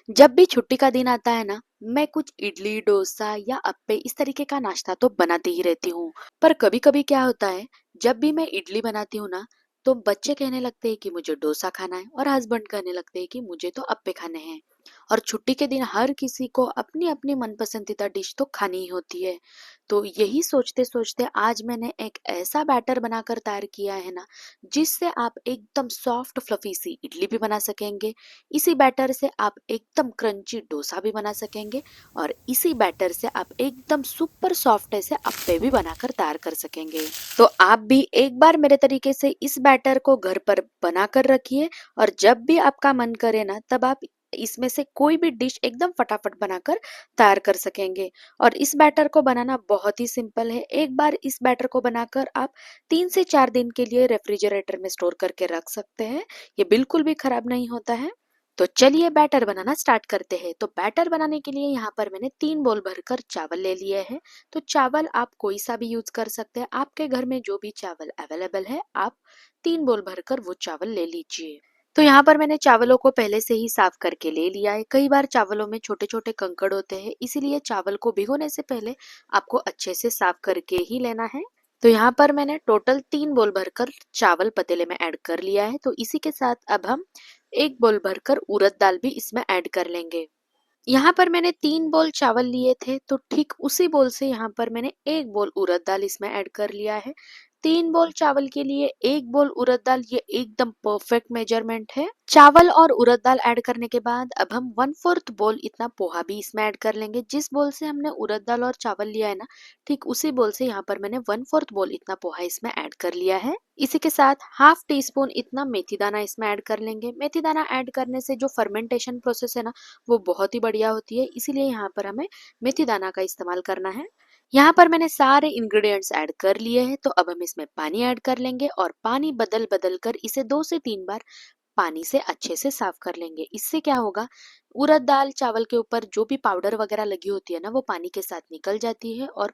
जब भी छुट्टी का दिन आता है ना, मैं कुछ इडली डोसा या अप्पे इस तरीके का नाश्ता तो बनाती ही रहती हूँ। पर कभी कभी क्या होता है, जब भी मैं इडली बनाती हूँ ना, तो बच्चे कहने लगते हैं कि मुझे डोसा खाना है और हस्बैंड कहने लगते हैं कि मुझे तो अप्पे खाने हैं। और छुट्टी के दिन हर किसी को अपनी अपनी मनपसंदीदा डिश तो खानी ही होती है। तो यही सोचते सोचते आज मैंने एक ऐसा बैटर बनाकर तैयार किया है ना, जिससे आप एकदम सॉफ्ट फ्लफी सी इडली भी बना सकेंगे। इसी बैटर से आप एकदम क्रंची डोसा भी बना सकेंगे और इसी बैटर से आप एकदम सुपर सॉफ्ट ऐसे अप्पे भी बनाकर तैयार कर सकेंगे। तो आप भी एक बार मेरे तरीके से इस बैटर को घर पर बनाकर रखिए और जब भी आपका मन करे ना, तब आप इसमें से कोई भी डिश एकदम फटाफट बनाकर तैयार कर सकेंगे। और इस बैटर को बनाना बहुत ही सिंपल है। एक बार इस बैटर को बनाकर आप 3 से 4 दिन के लिए रेफ्रिजरेटर में स्टोर करके रख सकते हैं। ये बिल्कुल भी खराब नहीं होता है। तो चलिए बैटर बनाना स्टार्ट करते हैं। तो बैटर बनाने के लिए यहाँ पर मैंने 3 बोल भरकर चावल ले लिए हैं। तो चावल आप कोई सा भी यूज कर सकते हैं, आपके घर में जो भी चावल अवेलेबल है आप 3 बोल भरकर वो चावल ले लीजिए। तो यहाँ पर मैंने चावलों को पहले से ही साफ करके ले लिया है। कई बार चावलों में छोटे छोटे कंकड़ होते हैं, इसीलिए चावल को भिगोने से पहले आपको अच्छे से साफ करके ही लेना है। तो यहाँ पर मैंने टोटल 3 बोल भरकर चावल पतीले में ऐड कर लिया है। तो इसी के साथ अब हम 1 बोल भरकर उड़द दाल भी इसमें ऐड कर लेंगे। यहाँ पर मैंने 3 बोल चावल लिए थे, तो ठीक उसी बोल से यहाँ पर मैंने 1 बोल उड़द दाल इसमें ऐड कर लिया है। 3 बोल चावल के लिए 1 बोल उड़द दाल, ये एकदम परफेक्ट मेजरमेंट है। चावल और उड़द दाल ऐड करने के बाद अब हम 1/4 बोल इतना पोहा भी इसमें ऐड कर लेंगे। जिस बोल से हमने उड़द दाल और चावल लिया है ना, ठीक उसी बोल से यहाँ पर मैंने 1/4 बोल इतना पोहा इसमें ऐड कर लिया है। इसी के साथ हाफ टी स्पून इतना मेथी दाना इसमें ऐड कर लेंगे। मेथी दाना ऐड करने से जो फर्मेंटेशन प्रोसेस है ना, वो बहुत ही बढ़िया होती है, इसीलिए यहाँ पर हमें मेथी दाना का इस्तेमाल करना है। यहाँ पर मैंने सारे इंग्रेडिएंट्स ऐड कर लिए हैं। तो अब हम इसमें पानी ऐड कर लेंगे और पानी बदल बदल कर इसे 2 से 3 बार पानी से अच्छे से साफ कर लेंगे। इससे क्या होगा, उड़द दाल चावल के ऊपर जो भी पाउडर वगैरह लगी होती है ना, वो पानी के साथ निकल जाती है और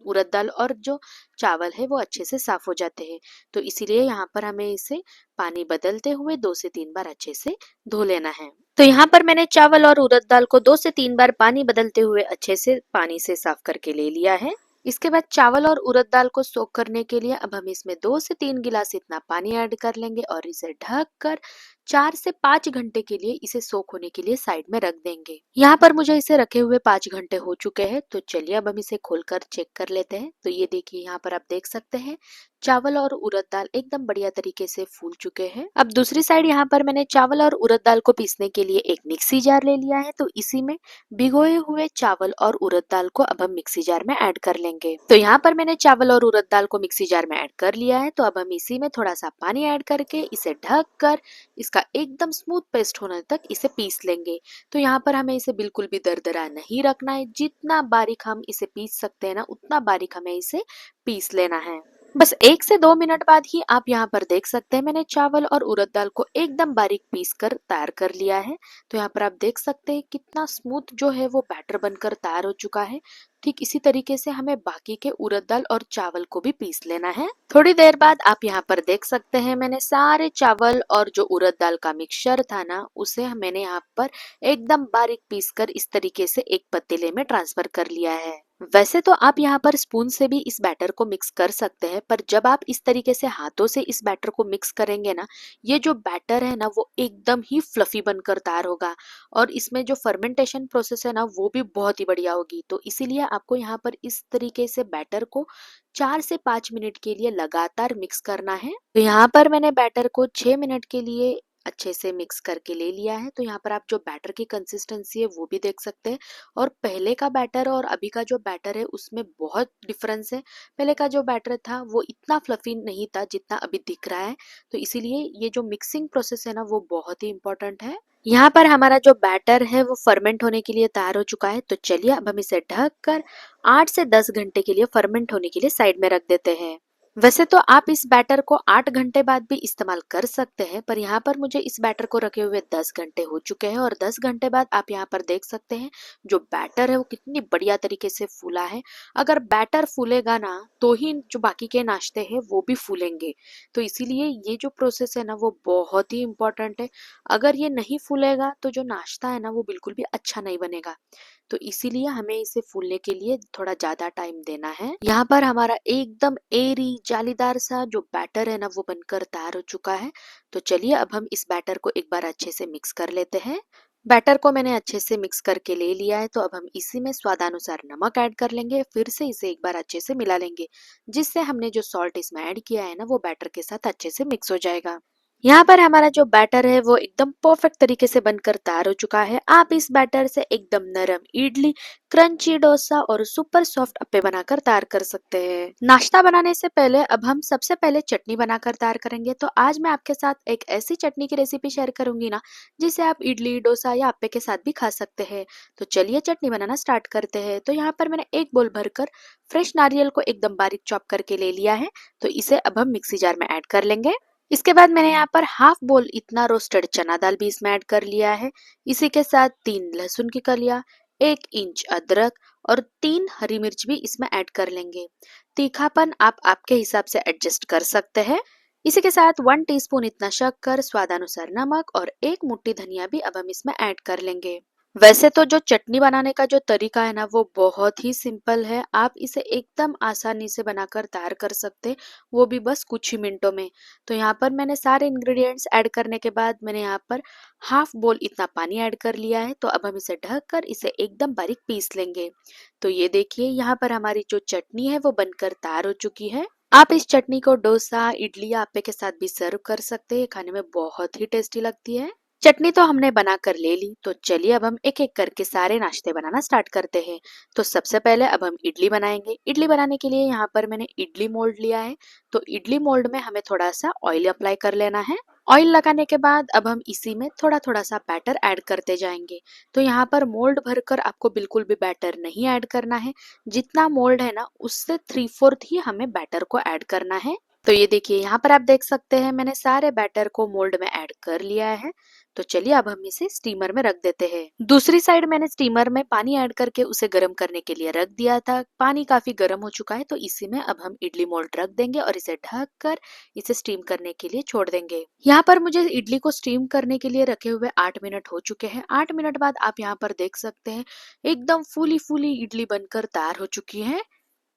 उड़द दाल और जो चावल है वो अच्छे से साफ हो जाते हैं। तो इसीलिए यहाँ पर हमें इसे पानी बदलते हुए 2 से 3 बार अच्छे से धो लेना है। तो यहाँ पर मैंने चावल और उड़द दाल को 2 से 3 बार पानी बदलते हुए अच्छे से पानी से साफ करके ले लिया है। इसके बाद चावल और उड़द दाल को सोक करने के लिए अब हम इसमें 2 से 3 गिलास इतना पानी ऐड कर लेंगे और इसे ढक कर 4 से 5 घंटे के लिए इसे सोक होने के लिए साइड में रख देंगे। यहाँ पर मुझे इसे रखे हुए 5 घंटे हो चुके हैं। तो चलिए अब हम इसे खोलकर चेक कर लेते हैं। तो ये देखिए, यहाँ पर आप देख सकते हैं चावल और उड़द दाल एकदम बढ़िया तरीके से फूल चुके हैं। अब दूसरी साइड यहाँ पर मैंने चावल और उड़द दाल को पीसने के लिए एक मिक्सी जार ले लिया है। तो इसी में भिगोए हुए चावल और उड़द दाल को अब हम मिक्सी जार में ऐड कर लेंगे। तो यहाँ पर मैंने चावल और उड़द दाल को मिक्सी जार में ऐड कर लिया है। तो अब हम इसी में थोड़ा सा पानी ऐड करके इसे ढक कर इसका एकदम स्मूथ पेस्ट होने तक इसे पीस लेंगे। तो यहाँ पर हमें इसे बिल्कुल भी दरदरा नहीं रखना है। जितना बारीक हम इसे पीस सकते हैं ना, उतना बारीक हमें इसे पीस लेना है। बस 1 से 2 मिनट बाद ही आप यहाँ पर देख सकते हैं मैंने चावल और उड़द दाल को एकदम बारीक पीस कर तैयार कर लिया है। तो यहाँ पर आप देख सकते हैं कितना स्मूथ जो है वो बैटर बनकर तैयार हो चुका है। ठीक इसी तरीके से हमें बाकी के उड़द दाल और चावल को भी पीस लेना है। थोड़ी देर बाद आप यहाँ पर देख सकते हैं मैंने सारे चावल और जो उड़द दाल का मिक्सचर था ना, उसे मैंने यहाँ पर एकदम बारीक पीस कर इस तरीके से एक पतीले में ट्रांसफर कर लिया है। वैसे तो आप यहाँ पर स्पून से भी इस बैटर को मिक्स कर सकते हैं, पर जब आप इस तरीके से हाथों से इस बैटर को मिक्स करेंगे ना, ये जो बैटर है ना वो एकदम ही फ्लफी बनकर तैयार होगा और इसमें जो फर्मेंटेशन प्रोसेस है ना, वो भी बहुत ही बढ़िया होगी। तो इसीलिए आपको यहाँ पर इस तरीके से बैटर को 4 से 5 मिनट के लिए लगातार मिक्स करना है। तो यहाँ पर मैंने बैटर को 6 मिनट के लिए अच्छे से मिक्स करके ले लिया है। तो यहाँ पर आप जो बैटर की कंसिस्टेंसी है वो भी देख सकते हैं और पहले का बैटर और अभी का जो बैटर है उसमें बहुत डिफरेंस है। पहले का जो बैटर था वो इतना फ्लफी नहीं था जितना अभी दिख रहा है। तो इसीलिए ये जो मिक्सिंग प्रोसेस है ना, वो बहुत ही इम्पोर्टेंट है। यहाँ पर हमारा जो बैटर है वो फर्मेंट होने के लिए तैयार हो चुका है। तो चलिए अब हम इसे ढक कर 8 से 10 घंटे के लिए फर्मेंट होने के लिए साइड में रख देते हैं। वैसे तो आप इस बैटर को 8 घंटे बाद भी इस्तेमाल कर सकते हैं, पर यहाँ पर मुझे इस बैटर को रखे हुए 10 घंटे हो चुके हैं और 10 घंटे बाद आप यहाँ पर देख सकते हैं जो बैटर है वो कितनी बढ़िया तरीके से फूला है। अगर बैटर फूलेगा ना तो ही जो बाकी के नाश्ते हैं वो भी फूलेंगे। तो इसीलिए ये जो प्रोसेस है ना वो बहुत ही इम्पोर्टेंट है। अगर ये नहीं फूलेगा तो जो नाश्ता है ना वो बिल्कुल भी अच्छा नहीं बनेगा। तो इसीलिए हमें इसे फूलने के लिए थोड़ा ज्यादा टाइम देना है। यहाँ पर हमारा एकदम एरी जालीदार सा जो बैटर है ना वो बनकर तैयार हो चुका है। तो चलिए अब हम इस बैटर को एक बार अच्छे से मिक्स कर लेते हैं। बैटर को मैंने अच्छे से मिक्स करके ले लिया है, तो अब हम इसी में स्वादानुसार नमक ऐड कर लेंगे। फिर से इसे एक बार अच्छे से मिला लेंगे, जिससे हमने जो सॉल्ट इसमें ऐड किया है ना वो बैटर के साथ अच्छे से मिक्स हो जाएगा। यहाँ पर हमारा जो बैटर है वो एकदम परफेक्ट तरीके से बनकर तैयार हो चुका है। आप इस बैटर से एकदम नरम इडली, क्रंची डोसा और सुपर सॉफ्ट अप्पे बनाकर तैयार कर सकते हैं। नाश्ता बनाने से पहले अब हम सबसे पहले चटनी बनाकर तैयार करेंगे। तो आज मैं आपके साथ एक ऐसी चटनी की रेसिपी शेयर करूंगी ना, जिसे आप इडली, डोसा या अप्पे के साथ भी खा सकते हैं। तो चलिए चटनी बनाना स्टार्ट करते हैं। तो यहाँ पर मैंने एक बोल भरकर फ्रेश नारियल को एकदम बारीक चॉप करके ले लिया है। तो इसे अब हम मिक्सी जार में ऐड कर लेंगे। इसके बाद मैंने यहाँ पर हाफ बोल इतना रोस्टेड चना दाल भी इसमें ऐड कर लिया है। इसी के साथ 3 लहसुन की कलियां, 1 इंच अदरक और 3 हरी मिर्च भी इसमें ऐड कर लेंगे। तीखापन आप आपके हिसाब से एडजस्ट कर सकते हैं। इसी के साथ 1 टीस्पून इतना शक्कर, स्वादानुसार नमक और 1 मुट्ठी धनिया भी अब हम इसमें ऐड कर लेंगे। वैसे तो जो चटनी बनाने का जो तरीका है ना वो बहुत ही सिंपल है। आप इसे एकदम आसानी से बनाकर तैयार कर सकते, वो भी बस कुछ ही मिनटों में। तो यहाँ पर मैंने सारे इंग्रेडिएंट्स ऐड करने के बाद मैंने यहाँ पर हाफ बोल इतना पानी ऐड कर लिया है। तो अब हम इसे ढककर इसे एकदम बारीक पीस लेंगे। तो ये देखिए यहाँ पर हमारी जो चटनी है वो बनकर तैयार हो चुकी है। आप इस चटनी को डोसा, इडली या अप्पे के साथ भी सर्व कर सकते हैं। खाने में बहुत ही टेस्टी लगती है। चटनी तो हमने बना कर ले ली, तो चलिए अब हम एक एक करके सारे नाश्ते बनाना स्टार्ट करते हैं। तो सबसे पहले अब हम इडली बनाएंगे। इडली बनाने के लिए यहाँ पर मैंने इडली मोल्ड लिया है। तो इडली मोल्ड में हमें थोड़ा सा ऑयल अप्लाई कर लेना है। ऑयल लगाने के बाद अब हम इसी में थोड़ा थोड़ा सा बैटर ऐड करते जाएंगे। तो यहाँ पर मोल्ड भरकर आपको बिल्कुल भी बैटर नहीं ऐड करना है। जितना मोल्ड है ना उससे 3/4 ही हमें बैटर को ऐड करना है। तो ये देखिए यहाँ पर आप देख सकते हैं मैंने सारे बैटर को मोल्ड में ऐड कर लिया है। तो चलिए अब हम इसे स्टीमर में रख देते हैं। दूसरी साइड मैंने स्टीमर में पानी ऐड करके उसे गर्म करने के लिए रख दिया था। पानी काफी गर्म हो चुका है, तो इसी में अब हम इडली मोल्ड रख देंगे और इसे ढक कर इसे स्टीम करने के लिए छोड़ देंगे। यहाँ पर मुझे इडली को स्टीम करने के लिए रखे हुए 8 मिनट हो चुके हैं। 8 मिनट बाद आप यहाँ पर देख सकते हैं एकदम फूली फूली इडली बनकर तैयार हो चुकी है।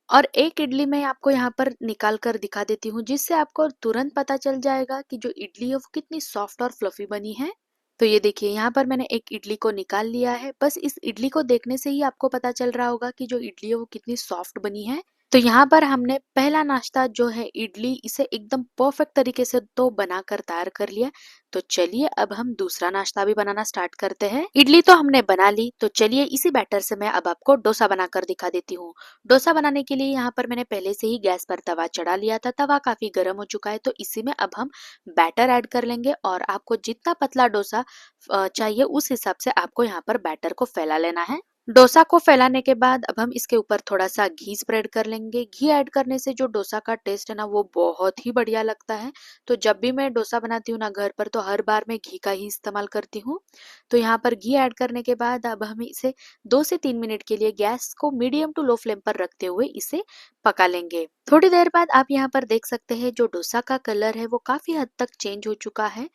और एक इडली मैं आपको यहाँ पर निकाल कर दिखा देती हूँ, जिससे आपको तुरंत पता चल जाएगा कि जो इडली है वो कितनी सॉफ्ट और फ्लफी बनी है। तो ये देखिए यहाँ पर मैंने एक इडली को निकाल लिया है। बस इस इडली को देखने से ही आपको पता चल रहा होगा कि जो इडली है वो कितनी सॉफ्ट बनी है। तो यहाँ पर हमने पहला नाश्ता जो है इडली, इसे एकदम परफेक्ट तरीके से तो बनाकर तैयार कर लिया। तो चलिए अब हम दूसरा नाश्ता भी बनाना स्टार्ट करते हैं। इडली तो हमने बना ली, तो चलिए इसी बैटर से मैं अब आपको डोसा बनाकर दिखा देती हूँ। डोसा बनाने के लिए यहाँ पर मैंने पहले से ही गैस पर तवा चढ़ा लिया था। तवा काफी गर्म हो चुका है, तो इसी में अब हम बैटर ऐड कर लेंगे और आपको जितना पतला डोसा चाहिए उस हिसाब से आपको यहाँ पर बैटर को फैला लेना है। डोसा को फैलाने के बाद अब हम इसके ऊपर थोड़ा सा घी स्प्रेड कर लेंगे। घी ऐड करने से जो डोसा का टेस्ट है ना वो बहुत ही बढ़िया लगता है। तो जब भी मैं डोसा बनाती हूँ ना घर पर, तो हर बार मैं घी का ही इस्तेमाल करती हूँ। तो यहाँ पर घी ऐड करने के बाद अब हम इसे 2 से 3 मिनट के लिए गैस को मीडियम टू लो फ्लेम पर रखते हुए इसे पका लेंगे। थोड़ी देर बाद आप यहाँ पर देख सकते हैं जो डोसा का कलर है वो काफी हद तक चेंज हो चुका है।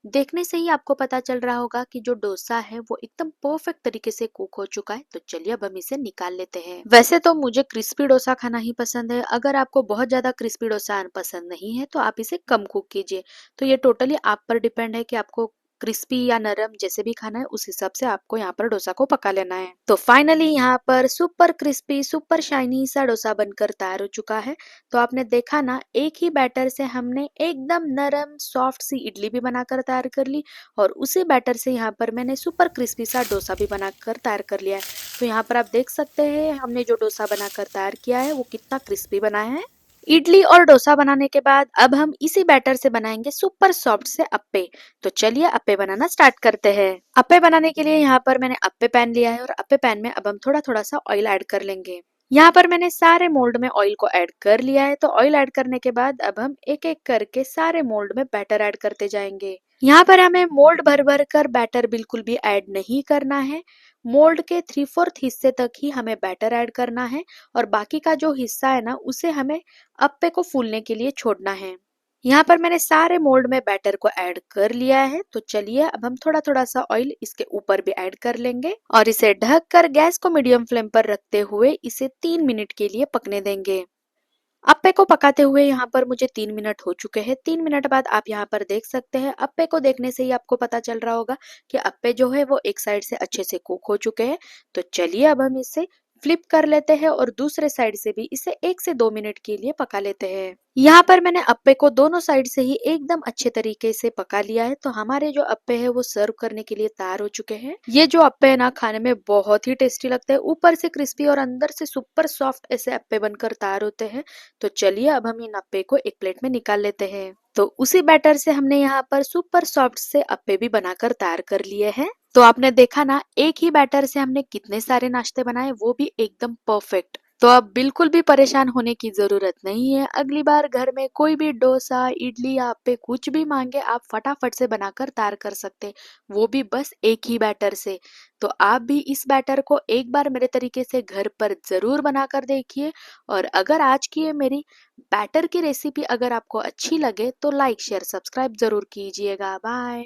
देखने से ही आपको पता चल रहा होगा कि जो डोसा है वो एकदम परफेक्ट तरीके से कुक हो चुका है। तो चलिए अब हम इसे निकाल लेते हैं। वैसे तो मुझे क्रिस्पी डोसा खाना ही पसंद है। अगर आपको बहुत ज्यादा क्रिस्पी डोसा पसंद नहीं है तो आप इसे कम कुक कीजिए। तो ये टोटली आप पर डिपेंड है कि आपको क्रिस्पी या नरम जैसे भी खाना है उस हिसाब से आपको यहाँ पर डोसा को पका लेना है। तो फाइनली यहाँ पर सुपर क्रिस्पी, सुपर शाइनी सा डोसा बनकर तैयार हो चुका है। तो आपने देखा ना, एक ही बैटर से हमने एकदम नरम सॉफ्ट सी इडली भी बनाकर तैयार कर ली और उसी बैटर से यहाँ पर मैंने सुपर क्रिस्पी सा डोसा भी बनाकर तैयार कर लिया है। तो यहाँ पर आप देख सकते हैं हमने जो डोसा बनाकर तैयार किया है वो कितना क्रिस्पी बना है। इडली और डोसा बनाने के बाद अब हम इसी बैटर से बनाएंगे सुपर सॉफ्ट से अप्पे। तो चलिए अप्पे बनाना स्टार्ट करते हैं। अप्पे बनाने के लिए यहाँ पर मैंने अप्पे पैन लिया है और अप्पे पैन में अब हम थोड़ा थोड़ा सा ऑयल ऐड कर लेंगे। यहाँ पर मैंने सारे मोल्ड में ऑयल को ऐड कर लिया है। तो ऑयल ऐड करने के बाद अब हम एक एक करके सारे मोल्ड में बैटर ऐड करते जाएंगे। यहाँ पर हमें मोल्ड भर भर कर बैटर बिल्कुल भी ऐड नहीं करना है। मोल्ड के 3/4 हिस्से तक ही हमें बैटर ऐड करना है और बाकी का जो हिस्सा है ना उसे हमें अप्पे को फूलने के लिए छोड़ना है। यहाँ पर मैंने सारे मोल्ड में बैटर को ऐड कर लिया है। तो चलिए अब हम थोड़ा थोड़ा सा ऑयल इसके ऊपर भी ऐड कर लेंगे और इसे ढक कर गैस को मीडियम फ्लेम पर रखते हुए इसे 3 मिनट के लिए पकने देंगे। अप्पे को पकाते हुए यहाँ पर मुझे 3 मिनट हो चुके हैं। 3 मिनट बाद आप यहाँ पर देख सकते हैं, अप्पे को देखने से ही आपको पता चल रहा होगा कि अप्पे जो है वो एक साइड से अच्छे से कुक हो चुके हैं। तो चलिए अब हम इसे फ्लिप कर लेते हैं और दूसरे साइड से भी इसे 1 से 2 मिनट के लिए पका लेते हैं। यहाँ पर मैंने अप्पे को दोनों साइड से ही एकदम अच्छे तरीके से पका लिया है। तो हमारे जो अप्पे है वो सर्व करने के लिए तैयार हो चुके हैं। ये जो अप्पे है ना खाने में बहुत ही टेस्टी लगते हैं, ऊपर से क्रिस्पी और अंदर से सुपर सॉफ्ट ऐसे अप्पे बनकर तैयार होते हैं। तो चलिए अब हम इन अप्पे को एक प्लेट में निकाल लेते हैं। तो उसी बैटर से हमने यहाँ पर सुपर सॉफ्ट से अप्पे भी बनाकर तैयार कर लिए हैं। तो आपने देखा ना, एक ही बैटर से हमने कितने सारे नाश्ते बनाए, वो भी एकदम परफेक्ट। तो अब बिल्कुल भी परेशान होने की जरूरत नहीं है। अगली बार घर में कोई भी डोसा, इडली या अप्पे कुछ भी मांगे, आप फटाफट से बनाकर तैयार कर सकते, वो भी बस एक ही बैटर से। तो आप भी इस बैटर को एक बार मेरे तरीके से घर पर जरूर बनाकर देखिए। और अगर आज की ये मेरी बैटर की रेसिपी अगर आपको अच्छी लगे तो लाइक शेयर सब्सक्राइब जरूर कीजिएगा। बाय।